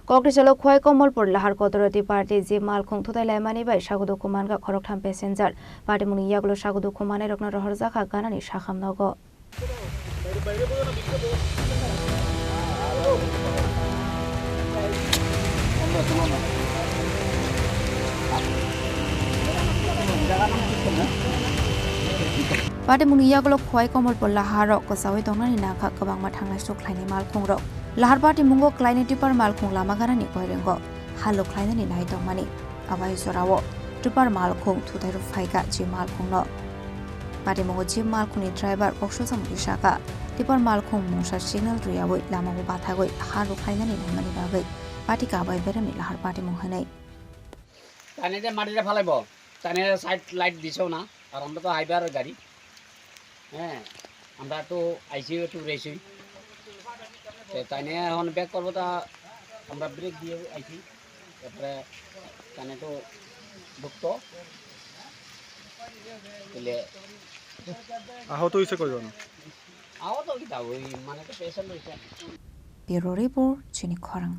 Koktisalo Khowai-Kamalpur Lahar Kotoro party je Malkhung Thutailaimani by Sago Dukho Mankha Khoroktham passenger Patimungni Yakulo Sago Dukho Manai Rokno Rohorjakha Ganani Sakham Nogo Patimungni Yakulo Khowai-Kamalpur Laharo Kosawi Dongnani Nakha Kabang Mathangla Suklaini Malkhung Rok Lahar Patimungo Klaini Tripura Malkhung Lama Ganani Koirengo Halo Klaini Nai Dongmani Abai Sorawo Tripura Malkhung Thutailaikha je Malkhung no Patimungo je Malkhungni driver Boksho Samudi Shaka Tripura Malkhung Mungsa signal Riawoi Lama Bathagoi Halo Klaini Nai Mani Bagai Patika Bai Berami Lahar Patimung Hanai Tane de Marida Falebo Tane side light disho na আর আমরা তো হাইবার গাড়ি হ্যাঁ আমরা তো ICU two রেসি তাই নিয়ে এখন back করবো তা আমরা ব্রেক দিয়ে আইছি তারপরে তানে তো ঢুকতো তাহলে আহত হইছে কয়জন আহত কি তা ওই মানে তো পেশেন্ট হইছে Bureau Report Chini Khorang